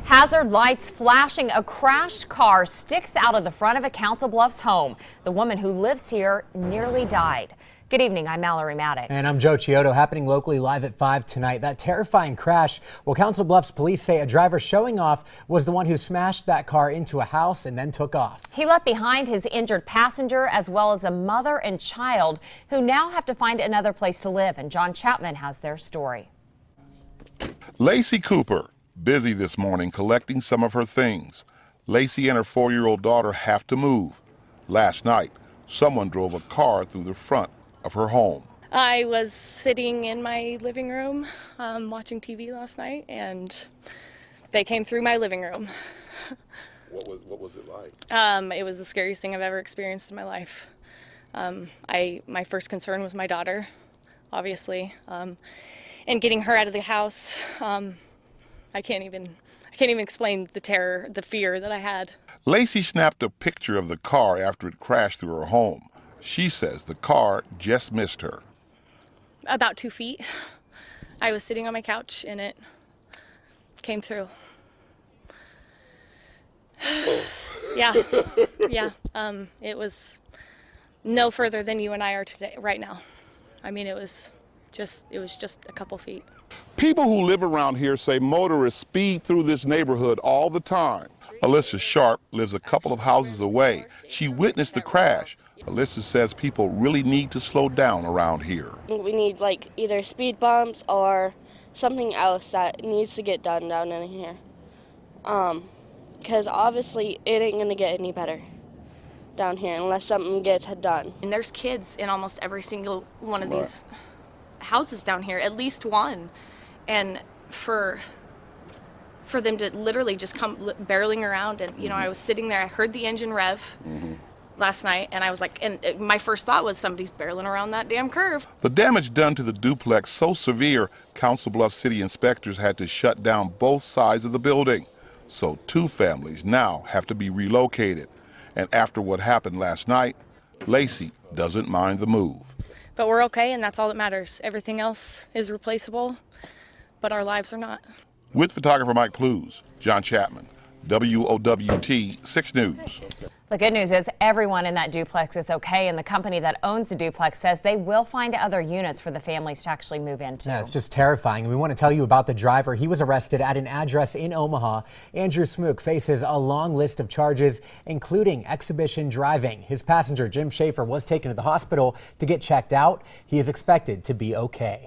Hazard lights flashing. A crashed car sticks out of the front of a Council Bluffs home. The woman who lives here nearly died. Good evening, I'm Mallory Maddox. And I'm Joe Chiodo, happening locally live at 5 tonight. That terrifying crash, well, Council Bluffs police say a driver showing off was the one who smashed that car into a house and then took off. He left behind his injured passenger as well as a mother and child who now have to find another place to live. And John Chapman has their story. Lacey Cooper, busy this morning collecting some of her things. Lacey and her 4-year-old daughter have to move. Last night, someone drove a car through the front of her home. I was sitting in my living room watching TV last night, and they came through my living room. What was it like? It was the scariest thing I've ever experienced in my life. My first concern was my daughter, obviously, and getting her out of the house. I can't even explain the terror, the fear that I had. Lacey snapped a picture of the car after it crashed through her home. She says the car just missed her. About 2 feet. I was sitting on my couch and it came through. Yeah. It was no further than you and I are today, right now. I mean, it was just a couple feet. People who live around here say motorists speed through this neighborhood all the time. Alyssa Sharp lives a couple of houses away. She witnessed the crash. Alyssa says people really need to slow down around here. We need either speed bumps or something else that needs to get done down in here. Because obviously it ain't going to get any better down here unless something gets done. And there's kids in almost every single one of these houses down here, at least one. And for them to literally just come barreling around, and I was sitting there, I heard the engine rev last night, and I was like, and my first thought was somebody's barreling around that damn curve. The damage done to the duplex so severe, Council Bluffs city inspectors had to shut down both sides of the building. So 2 families now have to be relocated. And after what happened last night, Lacey doesn't mind the move. But we're okay, and that's all that matters. Everything else is replaceable, but our lives are not. With photographer Mike Plews, John Chapman, WOWT 6 News. The good news is everyone in that duplex is okay, and the company that owns the duplex says they will find other units for the families to actually move into. Yeah, it's just terrifying. We want to tell you about the driver. He was arrested at an address in Omaha. Andrew Smook faces a long list of charges, including exhibition driving. His passenger, Jim Schaefer, was taken to the hospital to get checked out. He is expected to be okay.